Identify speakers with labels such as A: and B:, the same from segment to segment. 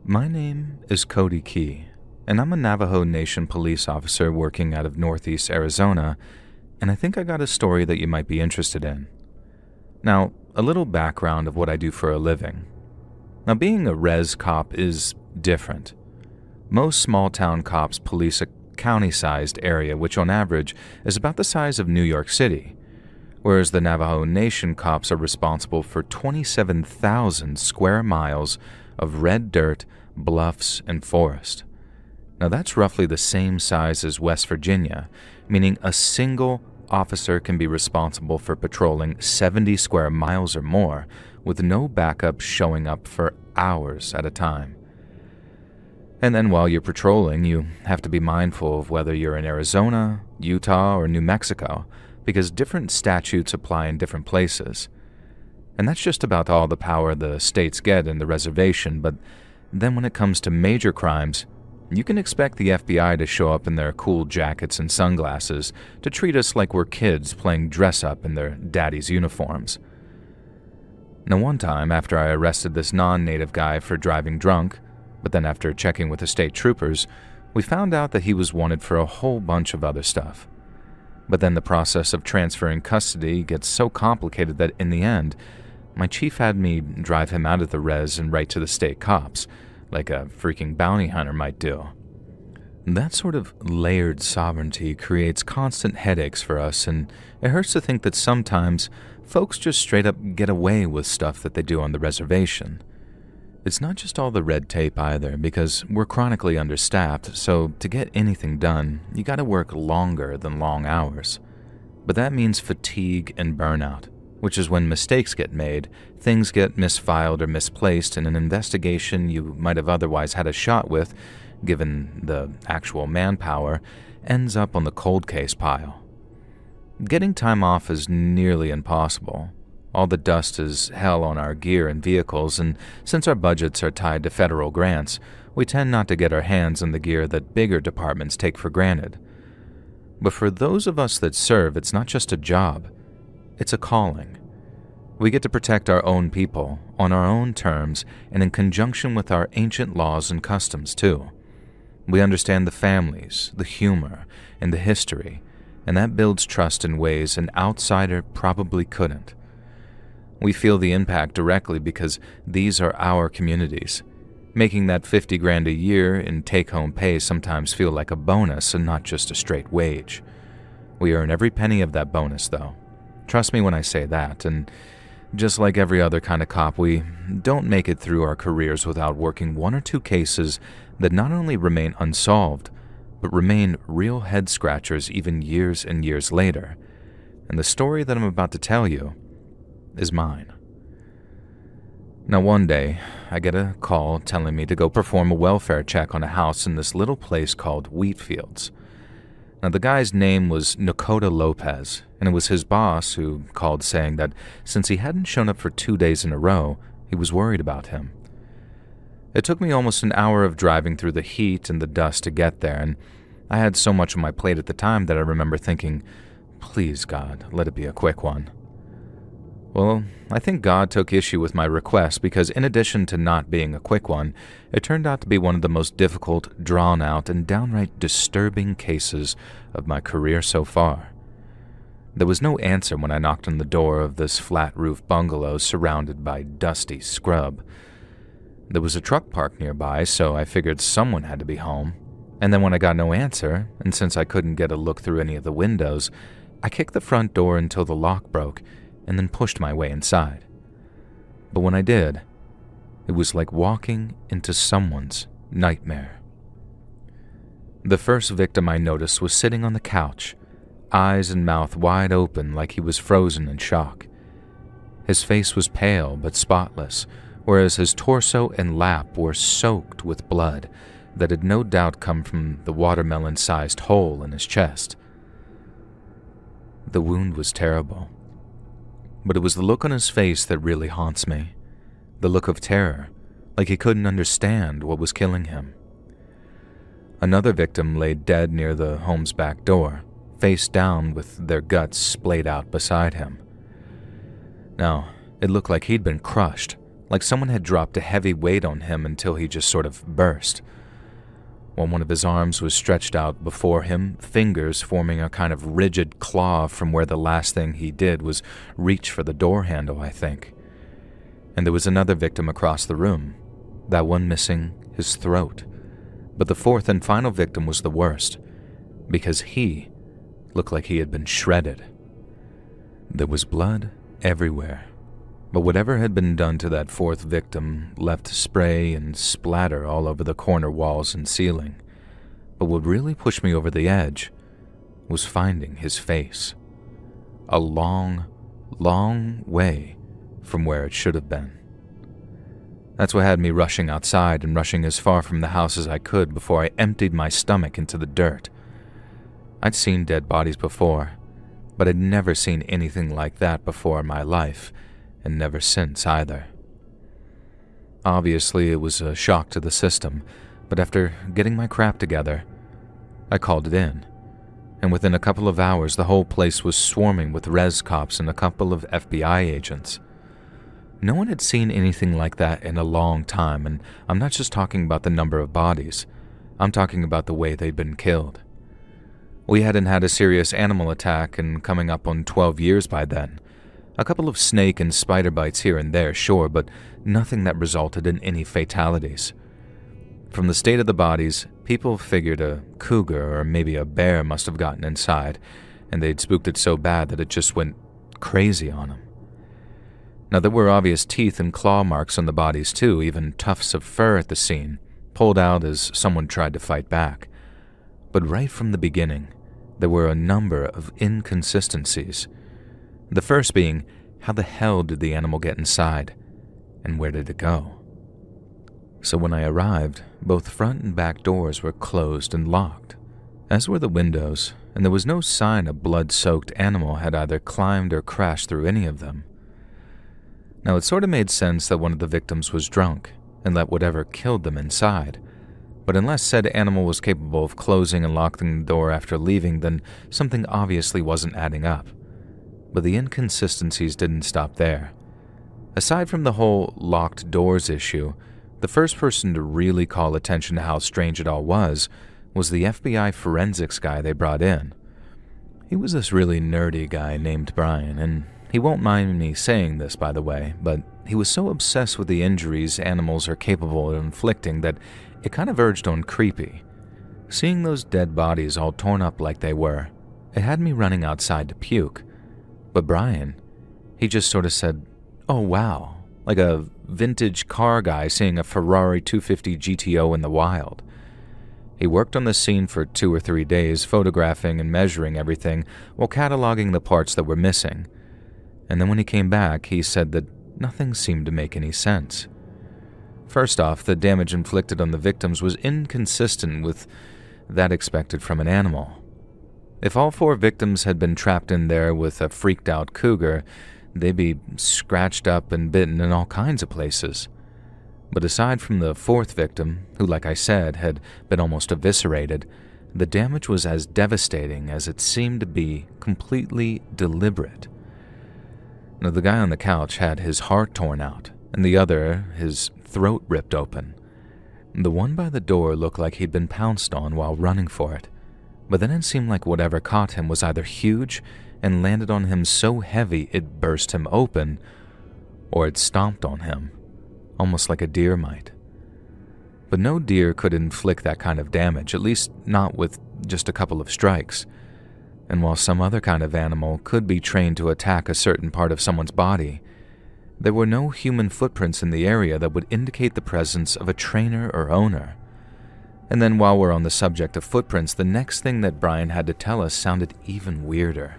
A: My name is Cody Key, and I'm a Navajo Nation police officer working out of Northeast Arizona, and I think I got a story that you might be interested in. Now, a little background of what I do for a living. Now, being a res cop is different. Most small-town cops police a county-sized area, which on average is about the size of New York City, whereas the Navajo Nation cops are responsible for 27,000 square miles of red dirt, bluffs, and forest. Now that's roughly the same size as West Virginia, meaning a single officer can be responsible for patrolling 70 square miles or more, with no backup showing up for hours at a time. And then while you're patrolling, you have to be mindful of whether you're in Arizona, Utah, or New Mexico, because different statutes apply in different places. And that's just about all the power the states get in the reservation, but then when it comes to major crimes, you can expect the FBI to show up in their cool jackets and sunglasses to treat us like we're kids playing dress-up in their daddy's uniforms. Now one time, after I arrested this non-native guy for driving drunk, but then after checking with the state troopers, we found out that he was wanted for a whole bunch of other stuff. But then the process of transferring custody gets so complicated that in the end, my chief had me drive him out of the res and right to the state cops, like a freaking bounty hunter might do. That sort of layered sovereignty creates constant headaches for us, and it hurts to think that sometimes folks just straight up get away with stuff that they do on the reservation. It's not just all the red tape either, because we're chronically understaffed, so to get anything done, you gotta work longer than long hours. But that means fatigue and burnout, which is when mistakes get made, things get misfiled or misplaced, and an investigation you might have otherwise had a shot with, given the actual manpower, ends up on the cold case pile. Getting time off is nearly impossible. All the dust is hell on our gear and vehicles, and since our budgets are tied to federal grants, we tend not to get our hands on the gear that bigger departments take for granted. But for those of us that serve, it's not just a job, it's a calling. We get to protect our own people, on our own terms, and in conjunction with our ancient laws and customs, too. We understand the families, the humor, and the history, and that builds trust in ways an outsider probably couldn't. We feel the impact directly because these are our communities, making that 50 grand a year in take-home pay sometimes feel like a bonus and not just a straight wage. We earn every penny of that bonus, though. Trust me when I say that, and just like every other kind of cop, we don't make it through our careers without working one or two cases that not only remain unsolved, but remain real head-scratchers even years and years later. And the story that I'm about to tell you is mine. Now one day, I get a call telling me to go perform a welfare check on a house in this little place called Wheatfields. Now the guy's name was Nakota Lopez, and it was his boss who called saying that since he hadn't shown up for 2 days in a row, he was worried about him. It took me almost an hour of driving through the heat and the dust to get there, and I had so much on my plate at the time that I remember thinking, please God, let it be a quick one. Well, I think God took issue with my request because in addition to not being a quick one, it turned out to be one of the most difficult, drawn-out, and downright disturbing cases of my career so far. There was no answer when I knocked on the door of this flat-roof bungalow surrounded by dusty scrub. There was a truck parked nearby, so I figured someone had to be home. And then when I got no answer, and since I couldn't get a look through any of the windows, I kicked the front door until the lock broke, and then pushed my way inside. But when I did, it was like walking into someone's nightmare. The first victim I noticed was sitting on the couch, eyes and mouth wide open like he was frozen in shock. His face was pale but spotless, whereas his torso and lap were soaked with blood that had no doubt come from the watermelon-sized hole in his chest. The wound was terrible. But it was the look on his face that really haunts me. The look of terror, like he couldn't understand what was killing him. Another victim lay dead near the home's back door, face down with their guts splayed out beside him. Now, it looked like he'd been crushed, like someone had dropped a heavy weight on him until he just sort of burst. While one of his arms was stretched out before him, fingers forming a kind of rigid claw from where the last thing he did was reach for the door handle, I think. And there was another victim across the room, that one missing his throat. But the fourth and final victim was the worst, because he looked like he had been shredded. There was blood everywhere, but whatever had been done to that fourth victim left spray and splatter all over the corner walls and ceiling. But what really pushed me over the edge was finding his face. A long, long way from where it should have been. That's what had me rushing outside and rushing as far from the house as I could before I emptied my stomach into the dirt. I'd seen dead bodies before, but I'd never seen anything like that before in my life, and never since either. Obviously, it was a shock to the system, but after getting my crap together, I called it in, and within a couple of hours the whole place was swarming with res cops and a couple of FBI agents. No one had seen anything like that in a long time, and I'm not just talking about the number of bodies. I'm talking about the way they'd been killed. We hadn't had a serious animal attack in coming up on 12 years by then. A couple of snake and spider bites here and there, sure, but nothing that resulted in any fatalities. From the state of the bodies, people figured a cougar or maybe a bear must have gotten inside, and they'd spooked it so bad that it just went crazy on them. Now, there were obvious teeth and claw marks on the bodies too, even tufts of fur at the scene, pulled out as someone tried to fight back. But right from the beginning, there were a number of inconsistencies. The first being, how the hell did the animal get inside, and where did it go? So when I arrived, both front and back doors were closed and locked, as were the windows, and there was no sign a blood-soaked animal had either climbed or crashed through any of them. Now, it sort of made sense that one of the victims was drunk and let whatever killed them inside, but unless said animal was capable of closing and locking the door after leaving, then something obviously wasn't adding up. But the inconsistencies didn't stop there. Aside from the whole locked doors issue, the first person to really call attention to how strange it all was the FBI forensics guy they brought in. He was this really nerdy guy named Brian, and he won't mind me saying this, by the way, but he was so obsessed with the injuries animals are capable of inflicting that it kind of verged on creepy. Seeing those dead bodies all torn up like they were, it had me running outside to puke. But Brian, he just sort of said, "Oh wow," like a vintage car guy seeing a Ferrari 250 GTO in the wild. He worked on the scene for 2 or 3 days, photographing and measuring everything while cataloging the parts that were missing. And then when he came back, he said that nothing seemed to make any sense. First off, the damage inflicted on the victims was inconsistent with that expected from an animal. If all 4 victims had been trapped in there with a freaked-out cougar, they'd be scratched up and bitten in all kinds of places. But aside from the 4th victim, who, like I said, had been almost eviscerated, the damage was as devastating as it seemed to be completely deliberate. Now, the guy on the couch had his heart torn out, and the other, his throat ripped open. The one by the door looked like he'd been pounced on while running for it, but then it seemed like whatever caught him was either huge and landed on him so heavy it burst him open, or it stomped on him, almost like a deer might. But no deer could inflict that kind of damage, at least not with just a couple of strikes. And while some other kind of animal could be trained to attack a certain part of someone's body, there were no human footprints in the area that would indicate the presence of a trainer or owner. And then while we're on the subject of footprints, the next thing that Brian had to tell us sounded even weirder.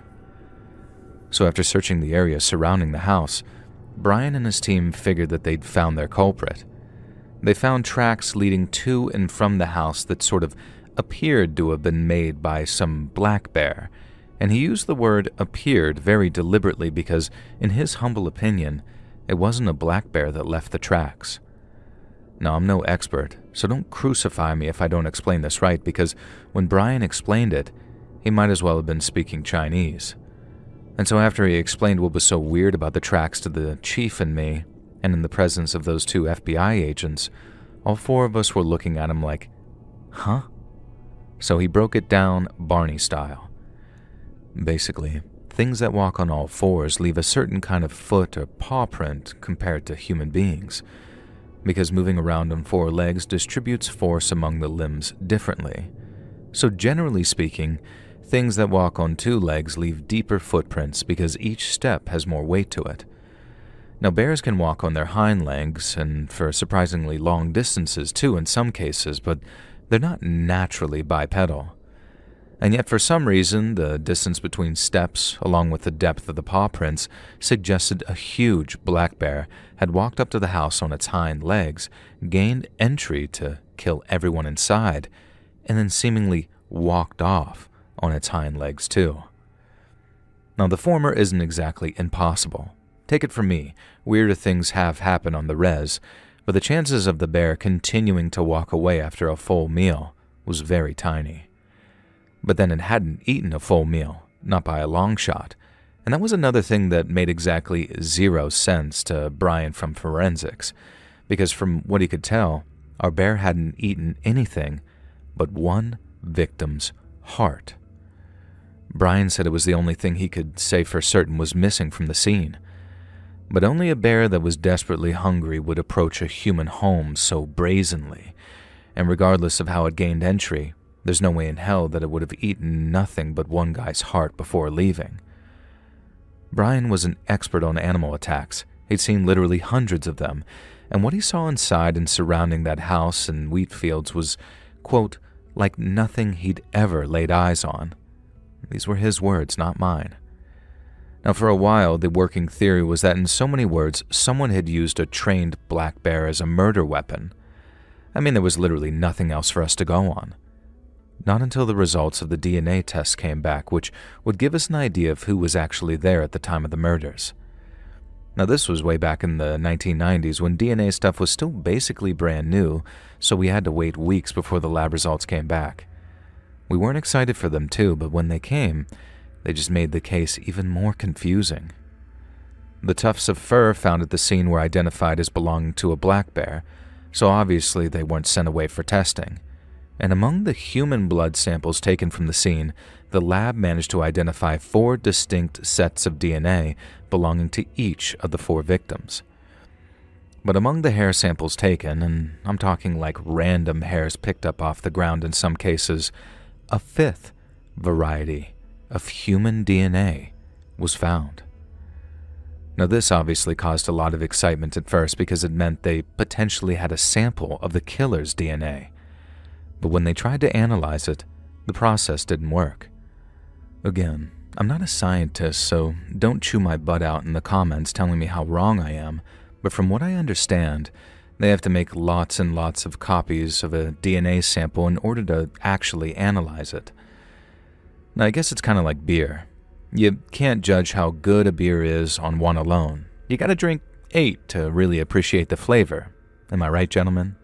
A: So after searching the area surrounding the house, Brian and his team figured that they'd found their culprit. They found tracks leading to and from the house that sort of appeared to have been made by some black bear, and he used the word appeared very deliberately because, in his humble opinion, it wasn't a black bear that left the tracks. Now, I'm no expert, so don't crucify me if I don't explain this right, because when Brian explained it, he might as well have been speaking Chinese. And so after he explained what was so weird about the tracks to the chief and me, and in the presence of those 2 FBI agents, all 4 of us were looking at him like, huh? So he broke it down Barney style. Basically, things that walk on all 4s leave a certain kind of foot or paw print compared to human beings, because moving around on 4 legs distributes force among the limbs differently. So generally speaking, things that walk on 2 legs leave deeper footprints because each step has more weight to it. Now, bears can walk on their hind legs, and for surprisingly long distances too in some cases, but they're not naturally bipedal. And yet for some reason, the distance between steps, along with the depth of the paw prints, suggested a huge black bear had walked up to the house on its hind legs, gained entry to kill everyone inside, and then seemingly walked off on its hind legs too. Now, the former isn't exactly impossible. Take it from me, weirder things have happened on the res, but the chances of the bear continuing to walk away after a full meal was very tiny. But then it hadn't eaten a full meal, not by a long shot, and that was another thing that made exactly 0 sense to Brian from forensics, because from what he could tell, our bear hadn't eaten anything but one victim's heart. Brian said it was the only thing he could say for certain was missing from the scene. But only a bear that was desperately hungry would approach a human home so brazenly, and regardless of how it gained entry, there's no way in hell that it would have eaten nothing but one guy's heart before leaving. Brian was an expert on animal attacks. He'd seen literally hundreds of them, and what he saw inside and surrounding that house and wheat fields was, quote, like nothing he'd ever laid eyes on. These were his words, not mine. Now, for a while, the working theory was that in so many words, someone had used a trained black bear as a murder weapon. I mean, there was literally nothing else for us to go on. Not until the results of the DNA tests came back, which would give us an idea of who was actually there at the time of the murders. Now, this was way back in the 1990s when DNA stuff was still basically brand new, so we had to wait weeks before the lab results came back. We weren't excited for them too, but when they came, they just made the case even more confusing. The tufts of fur found at the scene were identified as belonging to a black bear, so obviously they weren't sent away for testing. And among the human blood samples taken from the scene, the lab managed to identify 4 distinct sets of DNA belonging to each of the 4 victims. But among the hair samples taken, and I'm talking like random hairs picked up off the ground in some cases, a 5th variety of human DNA was found. Now, this obviously caused a lot of excitement at first because it meant they potentially had a sample of the killer's DNA. But when they tried to analyze it, the process didn't work. Again, I'm not a scientist, so don't chew my butt out in the comments telling me how wrong I am, but from what I understand, they have to make lots and lots of copies of a DNA sample in order to actually analyze it. Now, I guess it's kind of like beer. You can't judge how good a beer is on one alone. You gotta drink 8 to really appreciate the flavor. Am I right, gentlemen?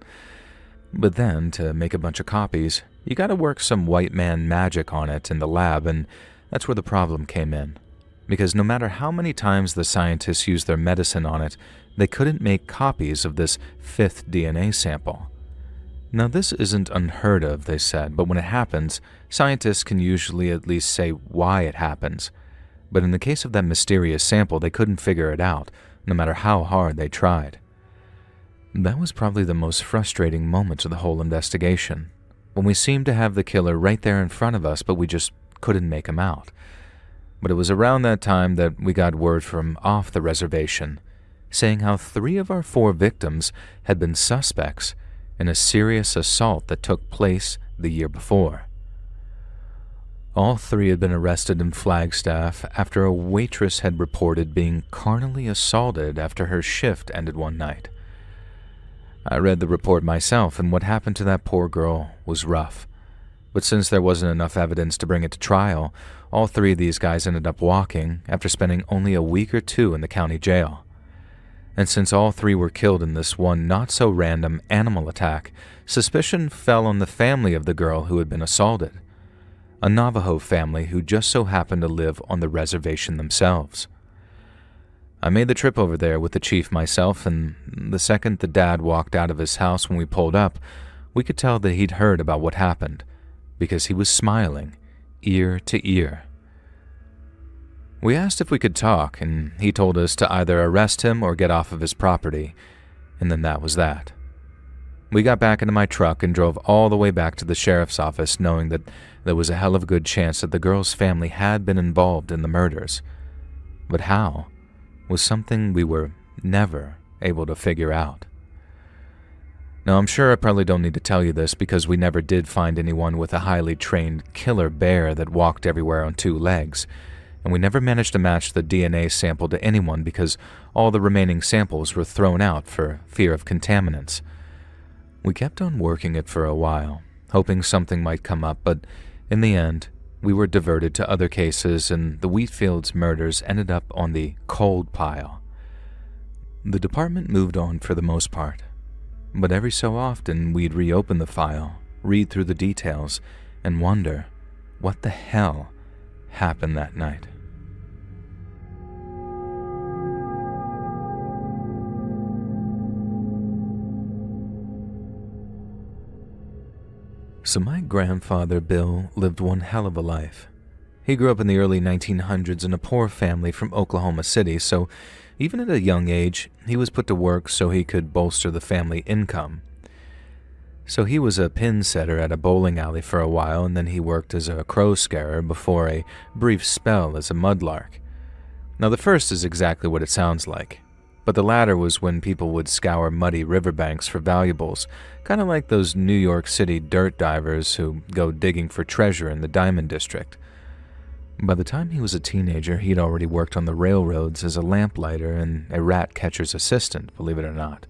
A: But then, to make a bunch of copies, you gotta work some white man magic on it in the lab, and that's where the problem came in. Because no matter how many times the scientists used their medicine on it, they couldn't make copies of this 5th DNA sample. Now, this isn't unheard of, they said, but when it happens, scientists can usually at least say why it happens. But in the case of that mysterious sample, they couldn't figure it out, no matter how hard they tried. That was probably the most frustrating moment of the whole investigation, when we seemed to have the killer right there in front of us, but we just couldn't make him out. But it was around that time that we got word from off the reservation, saying how 3 of our 4 victims had been suspects in a serious assault that took place the year before. All 3 had been arrested in Flagstaff after a waitress had reported being carnally assaulted after her shift ended one night. I read the report myself, and what happened to that poor girl was rough. But since there wasn't enough evidence to bring it to trial, all 3 of these guys ended up walking after spending only a week or 2 in the county jail. And since all 3 were killed in this one not-so-random animal attack, suspicion fell on the family of the girl who had been assaulted, a Navajo family who just so happened to live on the reservation themselves. I made the trip over there with the chief myself, and the second the dad walked out of his house when we pulled up, we could tell that he'd heard about what happened, because he was smiling, ear to ear. We asked if we could talk, and he told us to either arrest him or get off of his property, and then that was that. We got back into my truck and drove all the way back to the sheriff's office, knowing that there was a hell of a good chance that the girl's family had been involved in the murders. But how was something we were never able to figure out. Now, I'm sure I probably don't need to tell you this because we never did find anyone with a highly trained killer bear that walked everywhere on two legs, and we never managed to match the DNA sample to anyone because all the remaining samples were thrown out for fear of contaminants. We kept on working it for a while, hoping something might come up, but in the end, we were diverted to other cases, and the Wheatfields murders ended up on the cold pile. The department moved on for the most part, but every so often we'd reopen the file, read through the details, and wonder what the hell happened that night. So my grandfather, Bill, lived one hell of a life. He grew up in the early 1900s in a poor family from Oklahoma City, so even at a young age, he was put to work so he could bolster the family income. So he was a pin setter at a bowling alley for a while, and then he worked as a crow scarer before a brief spell as a mudlark. Now the first is exactly what it sounds like, but the latter was when people would scour muddy riverbanks for valuables, kind of like those New York City dirt divers who go digging for treasure in the Diamond District. By the time he was a teenager, he'd already worked on the railroads as a lamplighter and a rat catcher's assistant, believe it or not.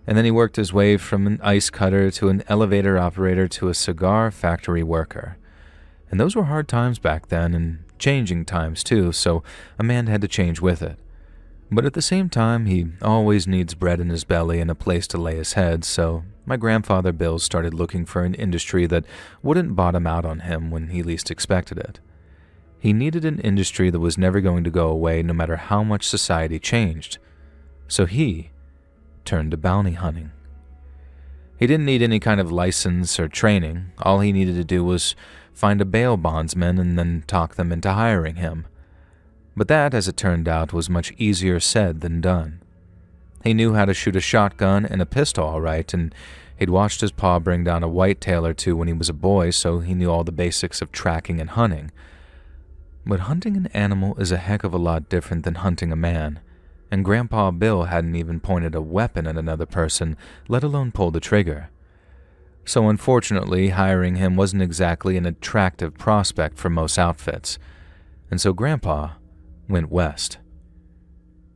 A: And then he worked his way from an ice cutter to an elevator operator to a cigar factory worker. And those were hard times back then, and changing times too, so a man had to change with it. But at the same time, he always needs bread in his belly and a place to lay his head, so my grandfather Bill started looking for an industry that wouldn't bottom out on him when he least expected it. He needed an industry that was never going to go away no matter how much society changed. So he turned to bounty hunting. He didn't need any kind of license or training. All he needed to do was find a bail bondsman and then talk them into hiring him. But that, as it turned out, was much easier said than done. He knew how to shoot a shotgun and a pistol all right, and he'd watched his pa bring down a whitetail or two when he was a boy, so he knew all the basics of tracking and hunting. But hunting an animal is a heck of a lot different than hunting a man, and Grandpa Bill hadn't even pointed a weapon at another person, let alone pulled the trigger. So unfortunately, hiring him wasn't exactly an attractive prospect for most outfits, and so Grandpa went west.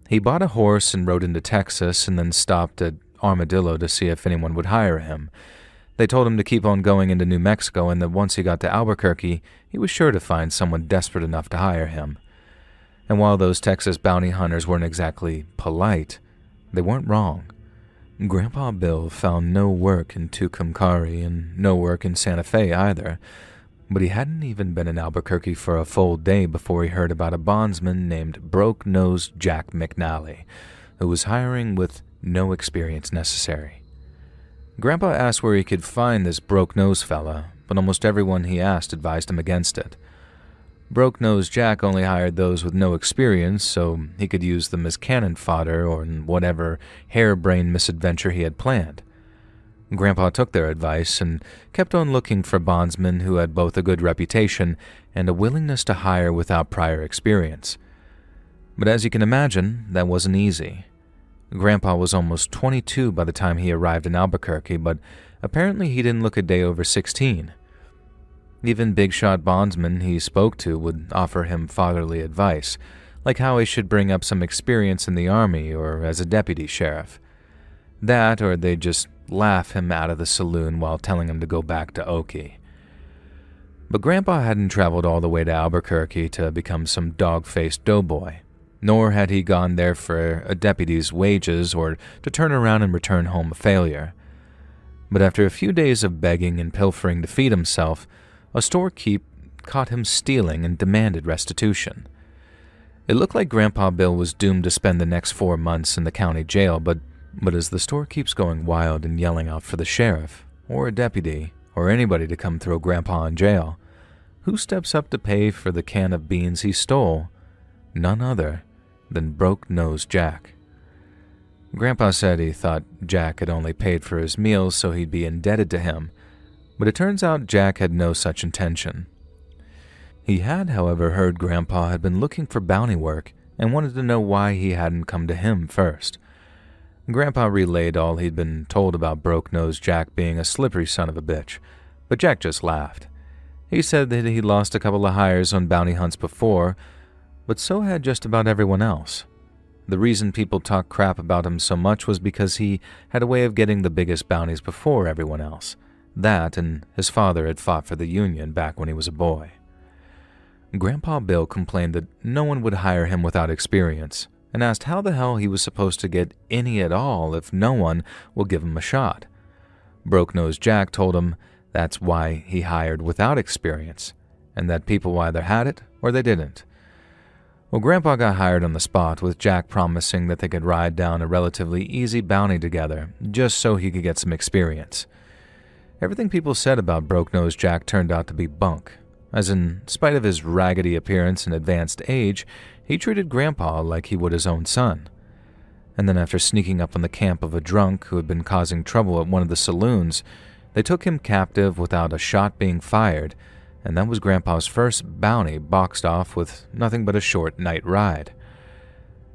A: He bought a horse and rode into Texas and then stopped at Armadillo to see if anyone would hire him. They told him to keep on going into New Mexico and that once he got to Albuquerque, he was sure to find someone desperate enough to hire him. And while those Texas bounty hunters weren't exactly polite, they weren't wrong. Grandpa Bill found no work in Tucumcari and no work in Santa Fe either, but he hadn't even been in Albuquerque for a full day before he heard about a bondsman named Broke-Nosed Jack McNally, who was hiring with no experience necessary. Grandpa asked where he could find this broke-nosed fella, but almost everyone he asked advised him against it. Broke-Nosed Jack only hired those with no experience, so he could use them as cannon fodder or in whatever harebrained misadventure he had planned. Grandpa took their advice and kept on looking for bondsmen who had both a good reputation and a willingness to hire without prior experience. But as you can imagine, that wasn't easy. Grandpa was almost 22 by the time he arrived in Albuquerque, but apparently he didn't look a day over 16. Even big-shot bondsmen he spoke to would offer him fatherly advice, like how he should bring up some experience in the army or as a deputy sheriff. That, or they'd just laugh him out of the saloon while telling him to go back to Okie. But Grandpa hadn't traveled all the way to Albuquerque to become some dog-faced doughboy, nor had he gone there for a deputy's wages or to turn around and return home a failure. But after a few days of begging and pilfering to feed himself, a storekeep caught him stealing and demanded restitution. It looked like Grandpa Bill was doomed to spend the next 4 months in the county jail, but as the store keeps going wild and yelling out for the sheriff, or a deputy, or anybody to come throw Grandpa in jail, who steps up to pay for the can of beans he stole? None other than Broke-Nosed Jack. Grandpa said he thought Jack had only paid for his meals so he'd be indebted to him, but it turns out Jack had no such intention. He had, however, heard Grandpa had been looking for bounty work and wanted to know why he hadn't come to him first. Grandpa relayed all he'd been told about Broke-Nosed Jack being a slippery son of a bitch, but Jack just laughed. He said that he'd lost a couple of hires on bounty hunts before, but so had just about everyone else. The reason people talked crap about him so much was because he had a way of getting the biggest bounties before everyone else. That, and his father had fought for the Union back when he was a boy. Grandpa Bill complained that no one would hire him without experience, and asked how the hell he was supposed to get any at all if no one will give him a shot. Broke-Nosed Jack told him that's why he hired without experience, and that people either had it or they didn't. Well, Grandpa got hired on the spot, with Jack promising that they could ride down a relatively easy bounty together, just so he could get some experience. Everything people said about Broke-Nosed Jack turned out to be bunk, as in spite of his raggedy appearance and advanced age, he treated Grandpa like he would his own son. And then after sneaking up on the camp of a drunk who had been causing trouble at one of the saloons, they took him captive without a shot being fired, and that was Grandpa's first bounty boxed off with nothing but a short night ride.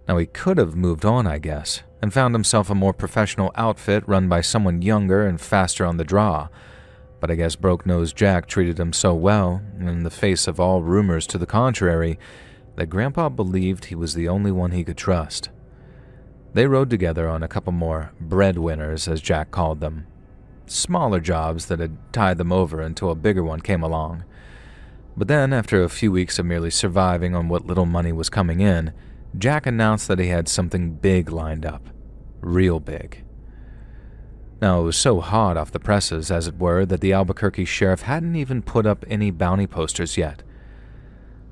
A: Now he could have moved on, I guess, and found himself a more professional outfit run by someone younger and faster on the draw, but I guess Broke-Nosed Jack treated him so well, in the face of all rumors to the contrary, that Grandpa believed he was the only one he could trust. They rode together on a couple more breadwinners, as Jack called them. Smaller jobs that had tied them over until a bigger one came along. But then, after a few weeks of merely surviving on what little money was coming in, Jack announced that he had something big lined up. Real big. Now, it was so hot off the presses, as it were, that the Albuquerque sheriff hadn't even put up any bounty posters yet.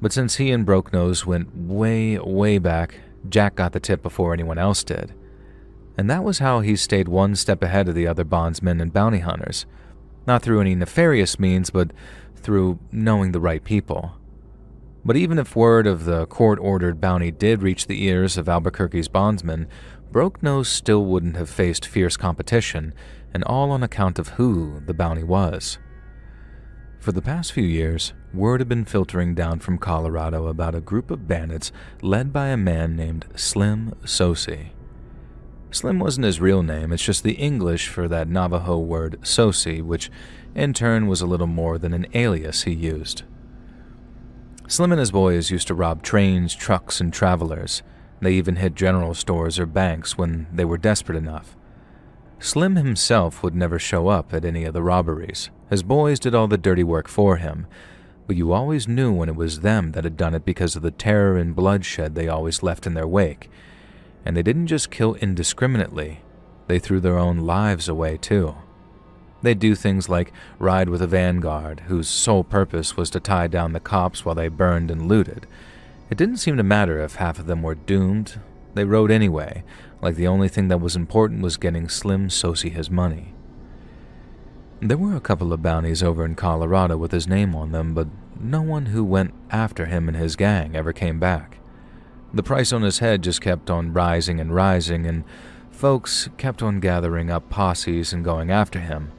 A: But since he and Broke-Nose went way, way back, Jack got the tip before anyone else did. And that was how he stayed one step ahead of the other bondsmen and bounty hunters. Not through any nefarious means, but through knowing the right people. But even if word of the court-ordered bounty did reach the ears of Albuquerque's bondsmen, Broke-Nose still wouldn't have faced fierce competition, and all on account of who the bounty was. For the past few years, word had been filtering down from Colorado about a group of bandits led by a man named Slim Sosi. Slim wasn't his real name, it's just the English for that Navajo word Sosi, which in turn was a little more than an alias he used. Slim and his boys used to rob trains, trucks, and travelers. They even hit general stores or banks when they were desperate enough. Slim himself would never show up at any of the robberies. His boys did all the dirty work for him, but you always knew when it was them that had done it because of the terror and bloodshed they always left in their wake. And they didn't just kill indiscriminately, they threw their own lives away too. They'd do things like ride with a vanguard, whose sole purpose was to tie down the cops while they burned and looted. It didn't seem to matter if half of them were doomed. They rode anyway, like the only thing that was important was getting Slim Sosi his money. There were a couple of bounties over in Colorado with his name on them, but no one who went after him and his gang ever came back. The price on his head just kept on rising, and folks kept on gathering up posses and going after him.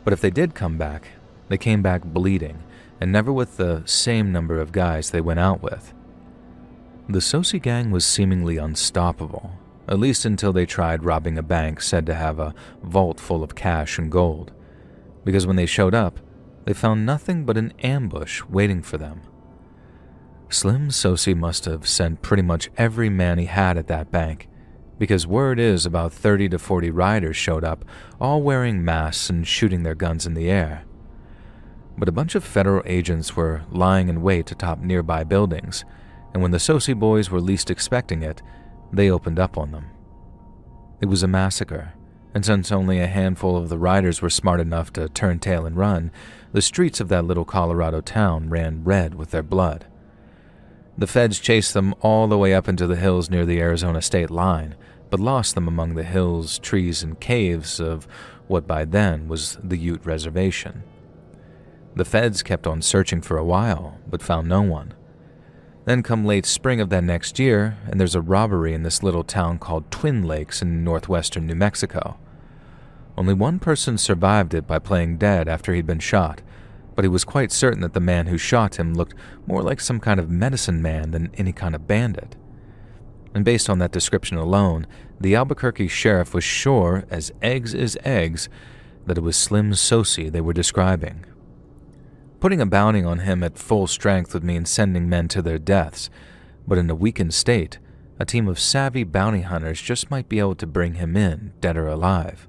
A: But if they did come back, they came back bleeding, and never with the same number of guys they went out with. The Sosi gang was seemingly unstoppable, at least until they tried robbing a bank said to have a vault full of cash and gold, because when they showed up, they found nothing but an ambush waiting for them. Slim Sosi must have sent pretty much every man he had at that bank, because word is about 30 to 40 riders showed up, all wearing masks and shooting their guns in the air. But a bunch of federal agents were lying in wait atop nearby buildings, and when the Sosi boys were least expecting it, they opened up on them. It was a massacre, and since only a handful of the riders were smart enough to turn tail and run, the streets of that little Colorado town ran red with their blood. The feds chased them all the way up into the hills near the Arizona state line, but lost them among the hills, trees, and caves of what by then was the Ute Reservation. The feds kept on searching for a while, but found no one. Then come late spring of that next year, and there's a robbery in this little town called Twin Lakes in northwestern New Mexico. Only one person survived it by playing dead after he'd been shot, but he was quite certain that the man who shot him looked more like some kind of medicine man than any kind of bandit. And based on that description alone, the Albuquerque sheriff was sure, as eggs is eggs, that it was Slim Sosi they were describing. Putting a bounty on him at full strength would mean sending men to their deaths, but in a weakened state, a team of savvy bounty hunters just might be able to bring him in, dead or alive.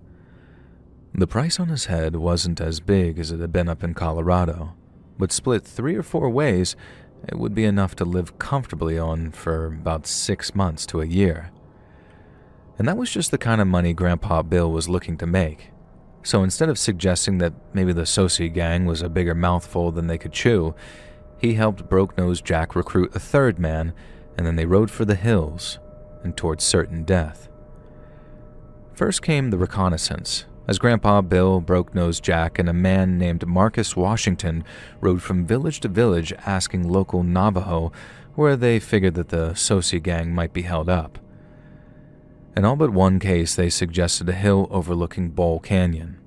A: The price on his head wasn't as big as it had been up in Colorado, but split 3 or 4 ways, it would be enough to live comfortably on for about 6 months to a year. And that was just the kind of money Grandpa Bill was looking to make. So instead of suggesting that maybe the Sosi gang was a bigger mouthful than they could chew, he helped Broke-Nosed Jack recruit a third man, and then they rode for the hills and towards certain death. First came the reconnaissance, as Grandpa Bill, Broke-Nosed Jack, and a man named Marcus Washington rode from village to village asking local Navajo where they figured that the Sosi gang might be held up. In all but one case, they suggested a hill overlooking Bull Canyon.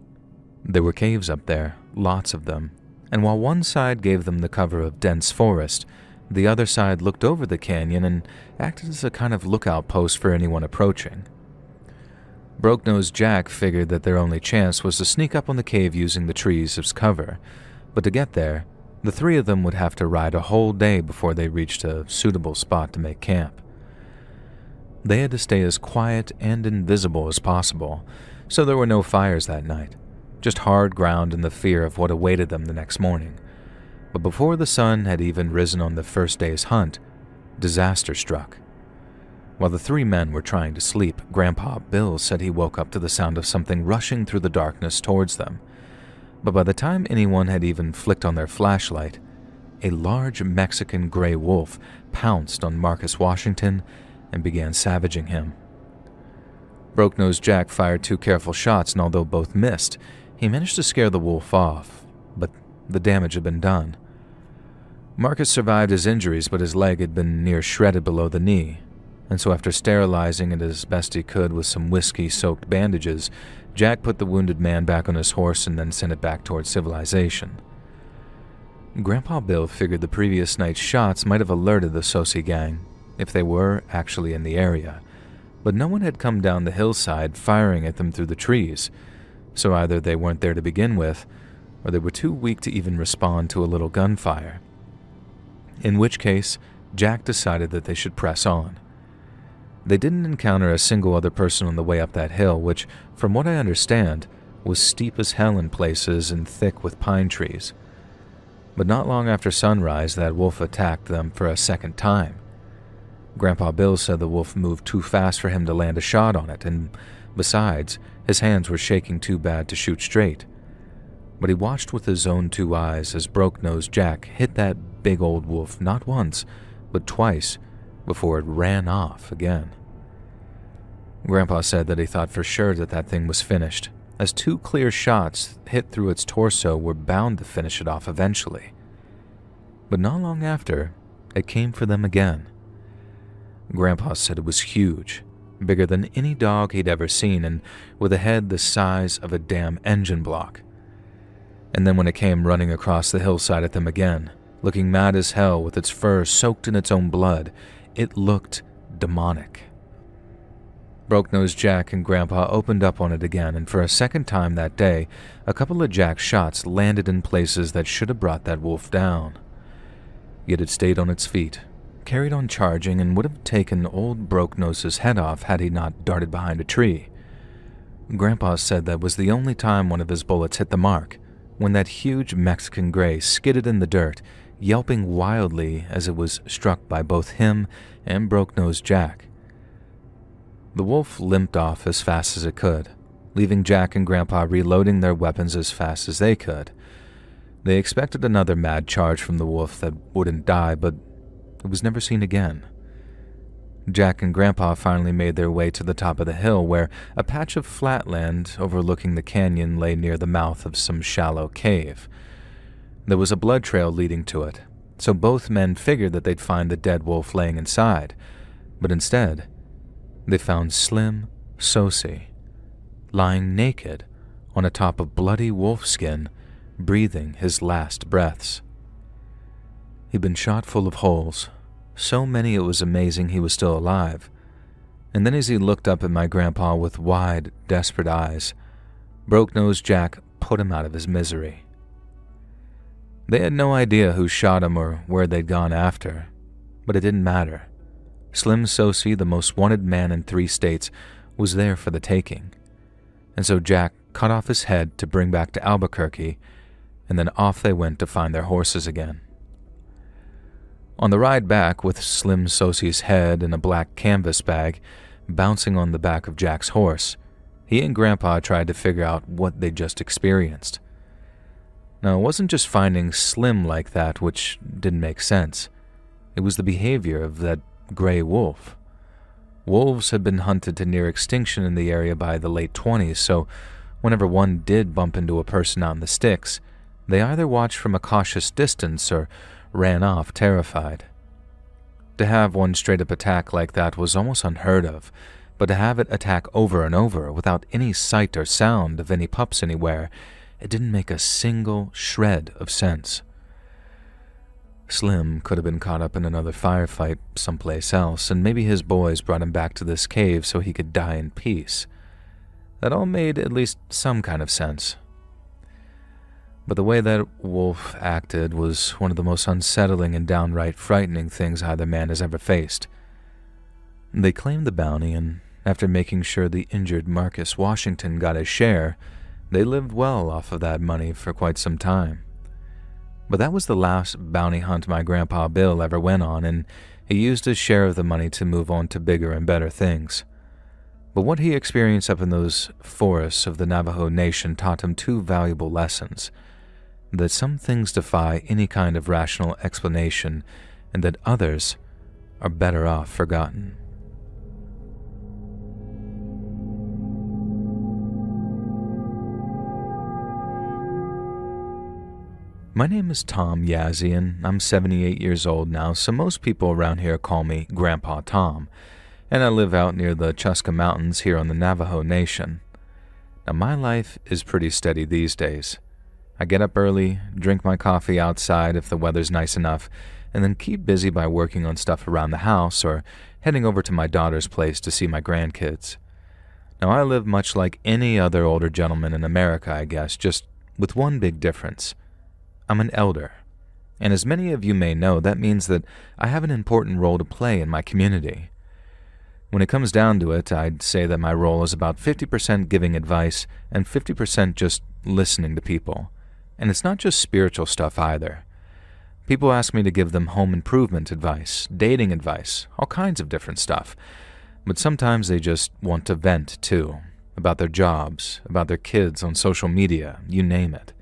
A: There were caves up there, lots of them, and while one side gave them the cover of dense forest, the other side looked over the canyon and acted as a kind of lookout post for anyone approaching. Broke-Nosed Jack figured that their only chance was to sneak up on the cave using the trees as cover, but to get there, the 3 of them would have to ride a whole day before they reached a suitable spot to make camp. They had to stay as quiet and invisible as possible, so there were no fires that night, just hard ground and the fear of what awaited them the next morning. But before the sun had even risen on the first day's hunt, disaster struck. While the 3 men were trying to sleep, Grandpa Bill said he woke up to the sound of something rushing through the darkness towards them. But by the time anyone had even flicked on their flashlight, a large Mexican gray wolf pounced on Marcus Washington and began savaging him. Broke-Nosed Jack fired 2 careful shots, and although both missed, he managed to scare the wolf off, but the damage had been done. Marcus survived his injuries, but his leg had been near shredded below the knee, and so after sterilizing it as best he could with some whiskey-soaked bandages, Jack put the wounded man back on his horse and then sent it back towards civilization. Grandpa Bill figured the previous night's shots might have alerted the Sosi gang, if they were actually in the area, but no one had come down the hillside firing at them through the trees, so either they weren't there to begin with, or they were too weak to even respond to a little gunfire. In which case, Jack decided that they should press on. They didn't encounter a single other person on the way up that hill, which, from what I understand, was steep as hell in places and thick with pine trees. But not long after sunrise, that wolf attacked them for a second time. Grandpa Bill said the wolf moved too fast for him to land a shot on it, and besides, his hands were shaking too bad to shoot straight. But he watched with his own 2 eyes as Broke-Nosed Jack hit that big old wolf not once, but twice, before it ran off again. Grandpa said that he thought for sure that that thing was finished, as 2 clear shots hit through its torso were bound to finish it off eventually. But not long after, it came for them again. Grandpa said it was huge, bigger than any dog he'd ever seen, and with a head the size of a damn engine block. And then when it came running across the hillside at them again, looking mad as hell with its fur soaked in its own blood, it looked demonic. Broke-Nosed Jack and Grandpa opened up on it again, and for a second time that day, a couple of Jack's shots landed in places that should have brought that wolf down. Yet it stayed on its feet, carried on charging, and would have taken old Broke-Nose's head off had he not darted behind a tree. Grandpa said that was the only time one of his bullets hit the mark, when that huge Mexican gray skidded in the dirt, yelping wildly as it was struck by both him and Broke-Nosed Jack. The wolf limped off as fast as it could, leaving Jack and Grandpa reloading their weapons as fast as they could. They expected another mad charge from the wolf that wouldn't die, but it was never seen again. Jack and Grandpa finally made their way to the top of the hill where a patch of flatland overlooking the canyon lay near the mouth of some shallow cave. There was a blood trail leading to it, so both men figured that they'd find the dead wolf laying inside, but instead, they found Slim Sosi, lying naked on a top of bloody wolf skin, breathing his last breaths. He'd been shot full of holes, so many it was amazing he was still alive. And then as he looked up at my grandpa with wide, desperate eyes, Broke-Nosed Jack put him out of his misery. They had no idea who shot him or where they'd gone after, but it didn't matter. Slim Sosi, the most wanted man in 3 states, was there for the taking. And so Jack cut off his head to bring back to Albuquerque, and then off they went to find their horses again. On the ride back, with Slim Sosi's head in a black canvas bag bouncing on the back of Jack's horse, he and Grandpa tried to figure out what they'd just experienced. Now, it wasn't just finding Slim like that which didn't make sense. It was the behavior of that gray wolf. Wolves had been hunted to near extinction in the area by the late 20s, so whenever one did bump into a person out in the sticks, they either watched from a cautious distance or ran off terrified. To have one straight-up attack like that was almost unheard of, but to have it attack over and over without any sight or sound of any pups anywhere, it didn't make a single shred of sense. Slim could have been caught up in another firefight someplace else, and maybe his boys brought him back to this cave so he could die in peace. That all made at least some kind of sense. But the way that wolf acted was one of the most unsettling and downright frightening things either man has ever faced. They claimed the bounty, and after making sure the injured Marcus Washington got his share, they lived well off of that money for quite some time. But that was the last bounty hunt my Grandpa Bill ever went on, and he used his share of the money to move on to bigger and better things. But what he experienced up in those forests of the Navajo Nation taught him 2 valuable lessons: that some things defy any kind of rational explanation, and that others are better off forgotten. My name is Tom Yazzie, and I'm 78 years old now, so most people around here call me Grandpa Tom, and I live out near the Chuska Mountains here on the Navajo Nation. Now, my life is pretty steady these days. I get up early, drink my coffee outside if the weather's nice enough, and then keep busy by working on stuff around the house or heading over to my daughter's place to see my grandkids. Now, I live much like any other older gentleman in America, I guess, just with one big difference. I'm an elder, and as many of you may know, that means that I have an important role to play in my community. When it comes down to it, I'd say that my role is about 50% giving advice and 50% just listening to people. And it's not just spiritual stuff either. People ask me to give them home improvement advice, dating advice, all kinds of different stuff. But sometimes they just want to vent too, about their jobs, about their kids on social media, you name it.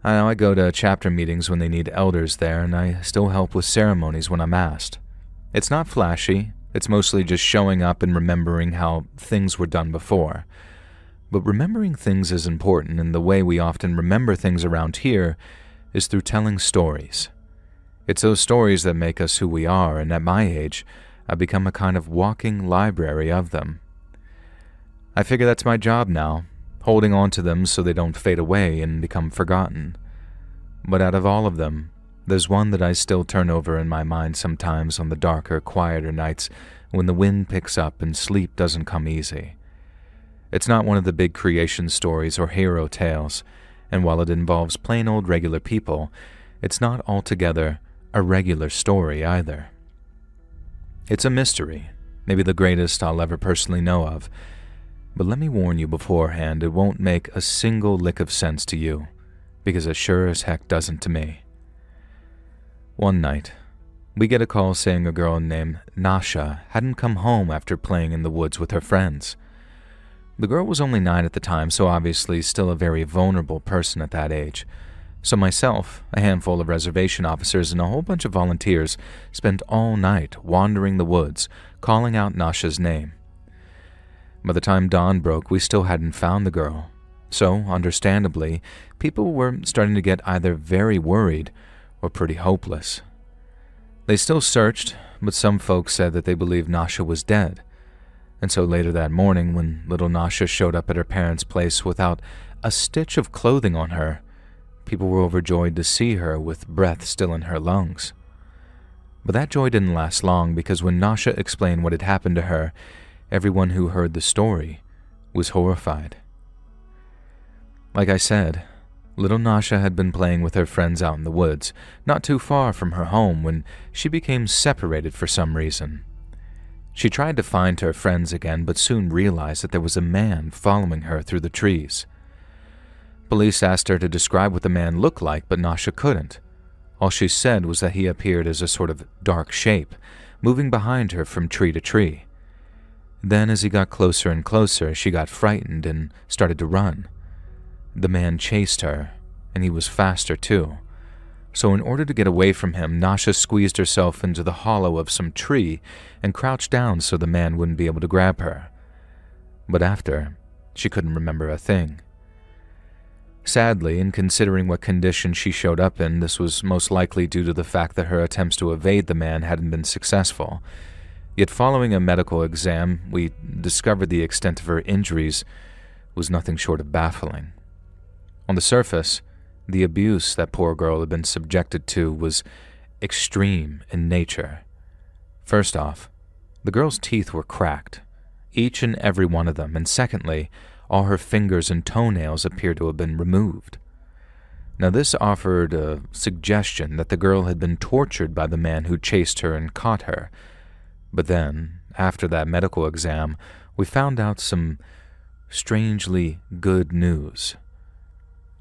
A: I know I go to chapter meetings when they need elders there, and I still help with ceremonies when I'm asked. It's not flashy, it's mostly just showing up and remembering how things were done before. But remembering things is important, and the way we often remember things around here is through telling stories. It's those stories that make us who we are, and at my age, I've become a kind of walking library of them. I figure that's my job now, holding on to them so they don't fade away and become forgotten. But out of all of them, there's one that I still turn over in my mind sometimes on the darker, quieter nights when the wind picks up and sleep doesn't come easy. It's not one of the big creation stories or hero tales, and while it involves plain old regular people, it's not altogether a regular story either. It's a mystery, maybe the greatest I'll ever personally know of, but let me warn you beforehand, it won't make a single lick of sense to you, because it sure as heck doesn't to me. One night, we get a call saying a girl named Nasha hadn't come home after playing in the woods with her friends. The girl was only 9 at the time, so obviously still a very vulnerable person at that age, So myself, a handful of reservation officers, and a whole bunch of volunteers spent all night wandering the woods, calling out Nasha's name. By the time dawn broke, we still hadn't found the girl. So, understandably, people were starting to get either very worried or pretty hopeless. They still searched, but some folks said that they believed Nasha was dead. And so later that morning, when little Nasha showed up at her parents' place without a stitch of clothing on her, people were overjoyed to see her with breath still in her lungs. But that joy didn't last long, because when Nasha explained what had happened to her, everyone who heard the story was horrified. Like I said, little Nasha had been playing with her friends out in the woods, not too far from her home, when she became separated for some reason. She tried to find her friends again, but soon realized that there was a man following her through the trees. Police asked her to describe what the man looked like, but Nasha couldn't. All she said was that he appeared as a sort of dark shape, moving behind her from tree to tree. Then, as he got closer and closer, she got frightened and started to run. The man chased her, and he was faster too. So in order to get away from him, Nasha squeezed herself into the hollow of some tree and crouched down so the man wouldn't be able to grab her. But after, she couldn't remember a thing. Sadly, in considering what condition she showed up in, this was most likely due to the fact that her attempts to evade the man hadn't been successful. Yet following a medical exam, we discovered the extent of her injuries was nothing short of baffling. On the surface, the abuse that poor girl had been subjected to was extreme in nature. First off, the girl's teeth were cracked, each and every one of them, and secondly, all her fingers and toenails appeared to have been removed. Now this offered a suggestion that the girl had been tortured by the man who chased her and caught her. But then, after that medical exam, we found out some strangely good news.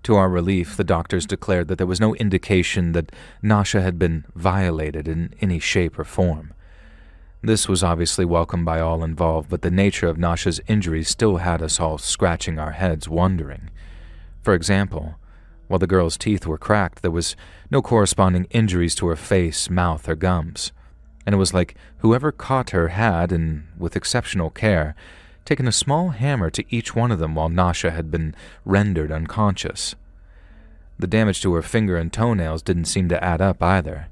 A: To our relief, the doctors declared that there was no indication that Nasha had been violated in any shape or form. This was obviously welcomed by all involved, but the nature of Nasha's injuries still had us all scratching our heads wondering. For example, while the girl's teeth were cracked, there was no corresponding injuries to her face, mouth, or gums. And it was like whoever caught her had, and with exceptional care, taken a small hammer to each one of them while Nasha had been rendered unconscious. The damage to her finger and toenails didn't seem to add up either.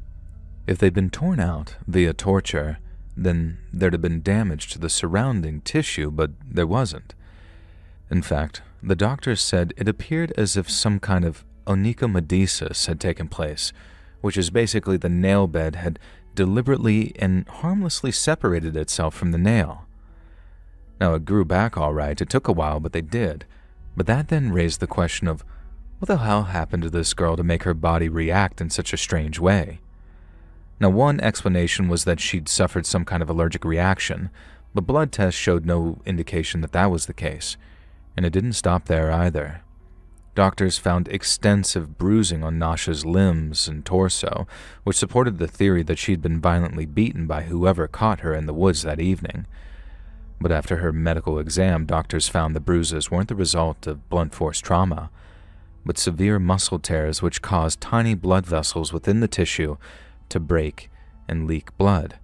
A: If they'd been torn out via torture, then there'd have been damage to the surrounding tissue, but there wasn't. In fact, the doctors said it appeared as if some kind of onychomedesis had taken place, which is basically the nail bed had deliberately and harmlessly separated itself from the nail. Now, it grew back all right. It took a while, but they did. But that then raised the question of, what the hell happened to this girl to make her body react in such a strange way? Now, one explanation was that she'd suffered some kind of allergic reaction, but blood tests showed no indication that that was the case, and it didn't stop there either. Doctors found extensive bruising on Nasha's limbs and torso, which supported the theory that she'd been violently beaten by whoever caught her in the woods that evening. But after her medical exam, doctors found the bruises weren't the result of blunt force trauma, but severe muscle tears which caused tiny blood vessels within the tissue to break and leak blood.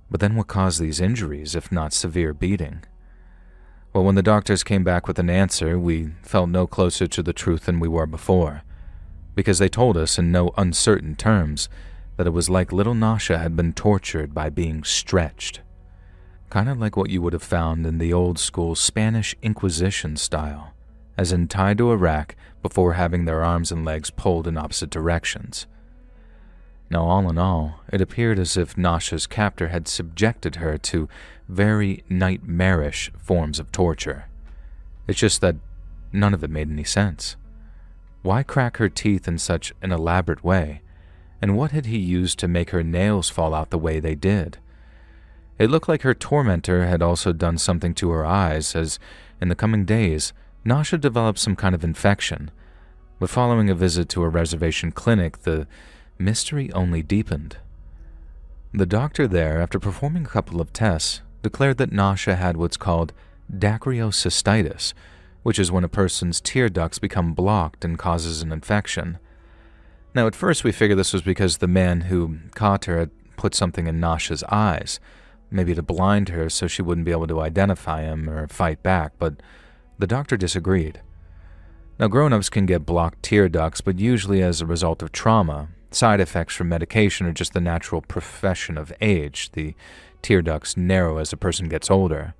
A: But then what caused these injuries, if not severe beating? Well, when the doctors came back with an answer, we felt no closer to the truth than we were before, because they told us in no uncertain terms that it was like little Nasha had been tortured by being stretched. Kind of like what you would have found in the old-school Spanish Inquisition style, as in tied to a rack before having their arms and legs pulled in opposite directions. Now, all in all, it appeared as if Nasha's captor had subjected her to very nightmarish forms of torture. It's just that none of it made any sense. Why crack her teeth in such an elaborate way? And what had he used to make her nails fall out the way they did? It looked like her tormentor had also done something to her eyes, as in the coming days, Nasha developed some kind of infection. But following a visit to a reservation clinic, the mystery only deepened. The doctor there, after performing a couple of tests, declared that Nasha had what's called dacryocystitis, which is when a person's tear ducts become blocked and causes an infection. Now, at first we figured this was because the man who caught her had put something in Nasha's eyes, maybe to blind her so she wouldn't be able to identify him or fight back, but the doctor disagreed. Now, grown-ups can get blocked tear ducts, but usually as a result of trauma, side effects from medication, or just the natural progression of age. The tear ducts narrow as a person gets older.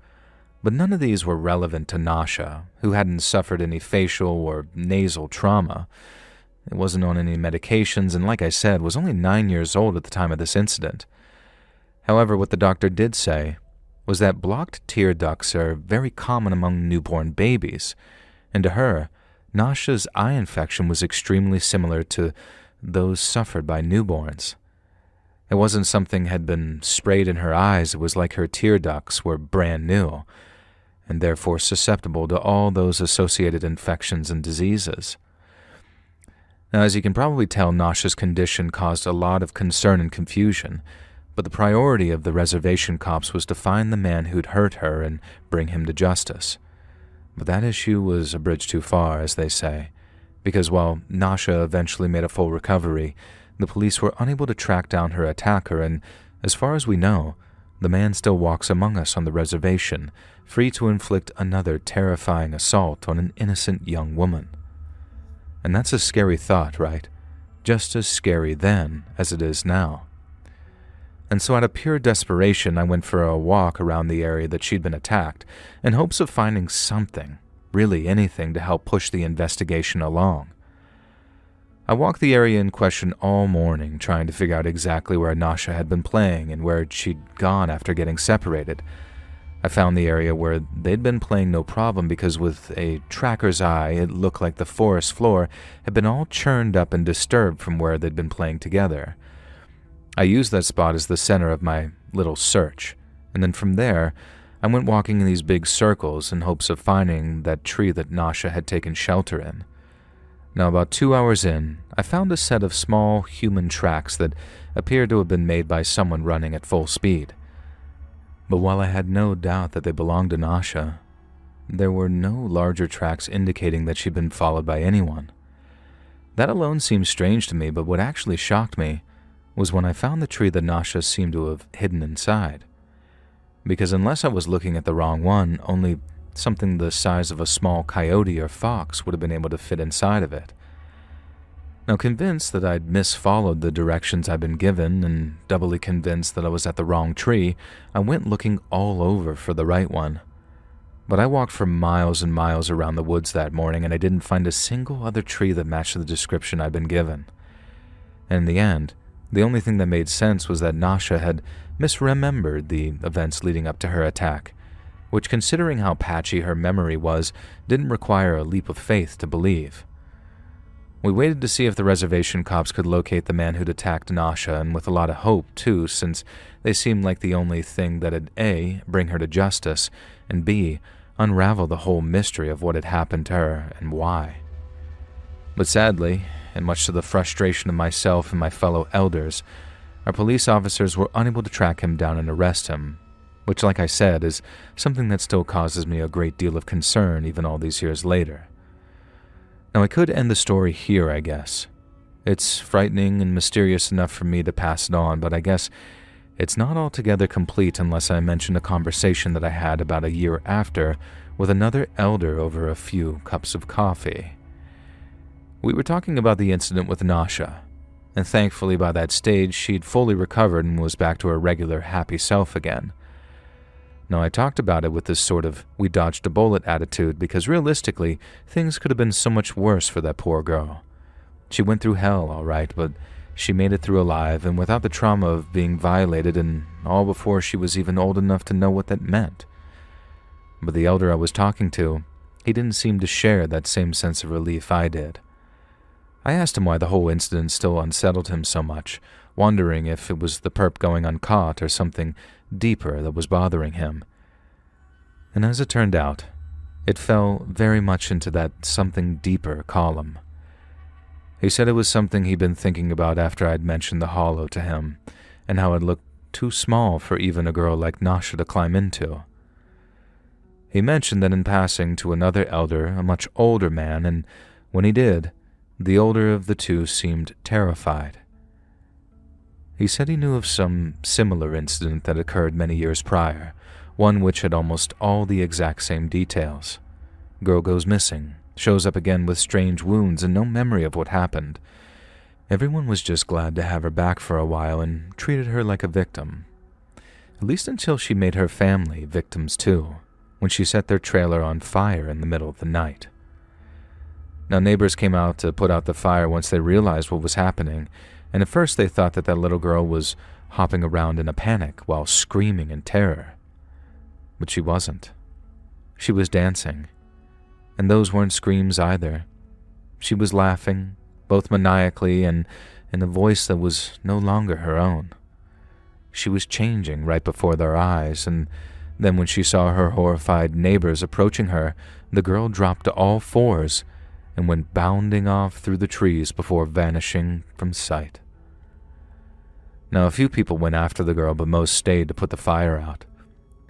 A: But none of these were relevant to Nasha, who hadn't suffered any facial or nasal trauma. It wasn't on any medications, and like I said, was only 9 years old at the time of this incident. However, what the doctor did say was that blocked tear ducts are very common among newborn babies, and to her, Nasha's eye infection was extremely similar to those suffered by newborns. It wasn't something had been sprayed in her eyes, it was like her tear ducts were brand new, and therefore susceptible to all those associated infections and diseases. Now, as you can probably tell, Nasha's condition caused a lot of concern and confusion, but the priority of the reservation cops was to find the man who'd hurt her and bring him to justice. But that issue was a bridge too far, as they say, because while Nasha eventually made a full recovery, the police were unable to track down her attacker, and as far as we know, the man still walks among us on the reservation, free to inflict another terrifying assault on an innocent young woman. And that's a scary thought, right? Just as scary then as it is now. And so out of pure desperation, I went for a walk around the area that she'd been attacked, in hopes of finding something, really anything, to help push the investigation along. I walked the area in question all morning, trying to figure out exactly where Nasha had been playing and where she'd gone after getting separated. I found the area where they'd been playing no problem because with a tracker's eye, it looked like the forest floor had been all churned up and disturbed from where they'd been playing together. I used that spot as the center of my little search, and then from there, I went walking in these big circles in hopes of finding that tree that Nasha had taken shelter in. Now, about 2 hours in, I found a set of small human tracks that appeared to have been made by someone running at full speed. But while I had no doubt that they belonged to Nasha, there were no larger tracks indicating that she'd been followed by anyone. That alone seemed strange to me, but what actually shocked me was when I found the tree that Nasha seemed to have hidden inside. Because unless I was looking at the wrong one, only something the size of a small coyote or fox would have been able to fit inside of it. Now, convinced that I'd misfollowed the directions I'd been given, and doubly convinced that I was at the wrong tree, I went looking all over for the right one. But I walked for miles and miles around the woods that morning, and I didn't find a single other tree that matched the description I'd been given. And in the end, the only thing that made sense was that Nasha had misremembered the events leading up to her attack, which, considering how patchy her memory was, didn't require a leap of faith to believe. We waited to see if the reservation cops could locate the man who'd attacked Nasha, and with a lot of hope, too, since they seemed like the only thing that'd A, bring her to justice, and B, unravel the whole mystery of what had happened to her and why. But sadly, and much to the frustration of myself and my fellow elders, our police officers were unable to track him down and arrest him, which, like I said, is something that still causes me a great deal of concern even all these years later. Now, I could end the story here, I guess. It's frightening and mysterious enough for me to pass it on, but I guess it's not altogether complete unless I mention a conversation that I had about a year after with another elder over a few cups of coffee. We were talking about the incident with Nasha, and thankfully by that stage she'd fully recovered and was back to her regular happy self again. Now, I talked about it with this sort of we dodged a bullet attitude because realistically, things could have been so much worse for that poor girl. She went through hell, all right, but she made it through alive and without the trauma of being violated, and all before she was even old enough to know what that meant. But the elder I was talking to, he didn't seem to share that same sense of relief I did. I asked him why the whole incident still unsettled him so much, wondering if it was the perp going uncaught or something deeper that was bothering him. And as it turned out, it fell very much into that something deeper column. He said it was something he'd been thinking about after I'd mentioned the hollow to him, and how it looked too small for even a girl like Nasha to climb into. He mentioned that in passing to another elder, a much older man, and when he did, the older of the two seemed terrified. He said he knew of some similar incident that occurred many years prior, one which had almost all the exact same details. Girl goes missing, shows up again with strange wounds and no memory of what happened. Everyone was just glad to have her back for a while and treated her like a victim. At least until she made her family victims too, when she set their trailer on fire in the middle of the night. Now, neighbors came out to put out the fire once they realized what was happening, and at first they thought that little girl was hopping around in a panic while screaming in terror. But she wasn't. She was dancing. And those weren't screams either. She was laughing, both maniacally and in a voice that was no longer her own. She was changing right before their eyes, and then when she saw her horrified neighbors approaching her, the girl dropped to all fours and went bounding off through the trees before vanishing from sight. Now, a few people went after the girl, but most stayed to put the fire out.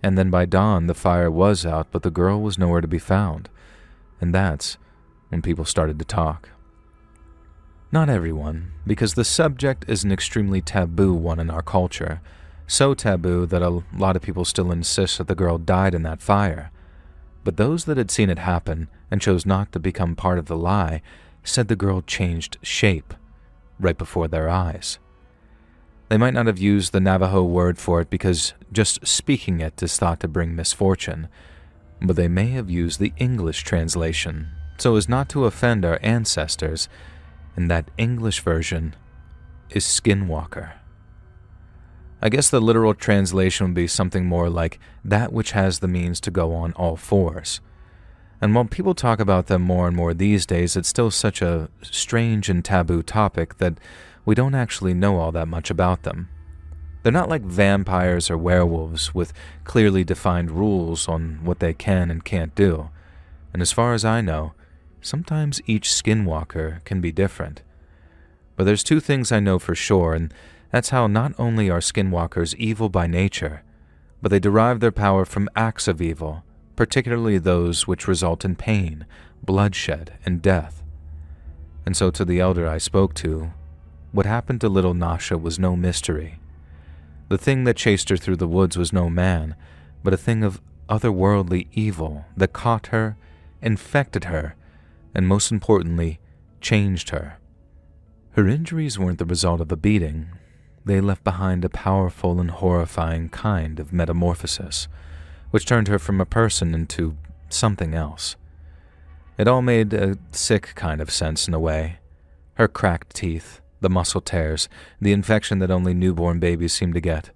A: And then by dawn, the fire was out, but the girl was nowhere to be found. And that's when people started to talk. Not everyone, because the subject is an extremely taboo one in our culture. So taboo that a lot of people still insist that the girl died in that fire. But those that had seen it happen and chose not to become part of the lie said the girl changed shape right before their eyes. They might not have used the Navajo word for it because just speaking it is thought to bring misfortune, but they may have used the English translation so as not to offend our ancestors, and that English version is Skinwalker. I guess the literal translation would be something more like that which has the means to go on all fours. And while people talk about them more and more these days, it's still such a strange and taboo topic that we don't actually know all that much about them. They're not like vampires or werewolves with clearly defined rules on what they can and can't do. And as far as I know, sometimes each skinwalker can be different. But there's two things I know for sure, and that's how not only are skinwalkers evil by nature, but they derive their power from acts of evil, particularly those which result in pain, bloodshed, and death. And so to the elder I spoke to, what happened to little Nasha was no mystery. The thing that chased her through the woods was no man, but a thing of otherworldly evil that caught her, infected her, and most importantly, changed her. Her injuries weren't the result of a beating. They left behind a powerful and horrifying kind of metamorphosis, which turned her from a person into something else. It all made a sick kind of sense in a way. Her cracked teeth, the muscle tears, the infection that only newborn babies seem to get.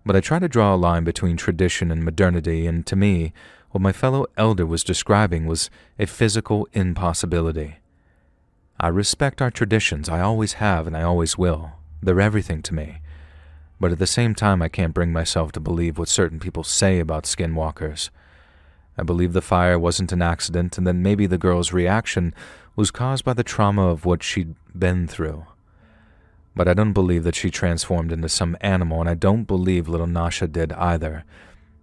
A: But I try to draw a line between tradition and modernity, and to me, what my fellow elder was describing was a physical impossibility. I respect our traditions, I always have and I always will. They're everything to me. But at the same time, I can't bring myself to believe what certain people say about skinwalkers. I believe the fire wasn't an accident, and then maybe the girl's reaction was caused by the trauma of what she'd been through. But I don't believe that she transformed into some animal, and I don't believe little Nasha did either.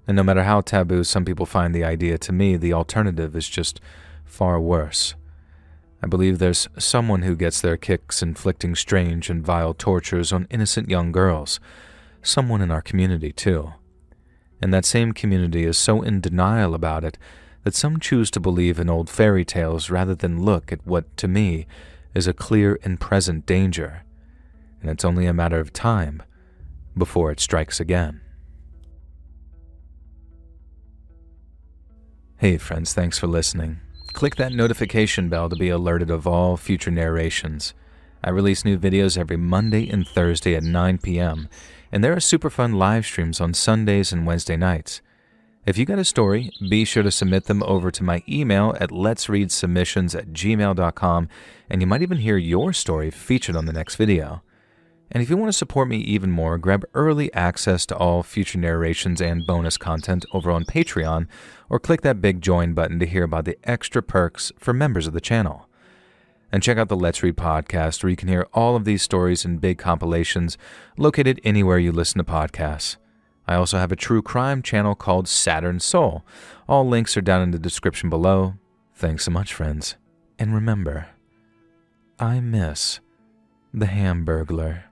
A: And no matter how taboo some people find the idea, to me, the alternative is just far worse. I believe there's someone who gets their kicks inflicting strange and vile tortures on innocent young girls. Someone in our community, too. And that same community is so in denial about it that some choose to believe in old fairy tales rather than look at what, to me, is a clear and present danger. And it's only a matter of time before it strikes again. Hey friends, thanks for listening. Click that notification bell to be alerted of all future narrations. I release new videos every Monday and Thursday at 9 p.m., and there are super fun live streams on Sundays and Wednesday nights. If you got a story, be sure to submit them over to my email at letsreadsubmissions@gmail.com, and you might even hear your story featured on the next video. And if you want to support me even more, grab early access to all future narrations and bonus content over on Patreon, or click that big join button to hear about the extra perks for members of the channel. And check out the Let's Read podcast, where you can hear all of these stories in big compilations located anywhere you listen to podcasts. I also have a true crime channel called Saturn Soul. All links are down in the description below. Thanks so much, friends. And remember, I miss the Hamburglar.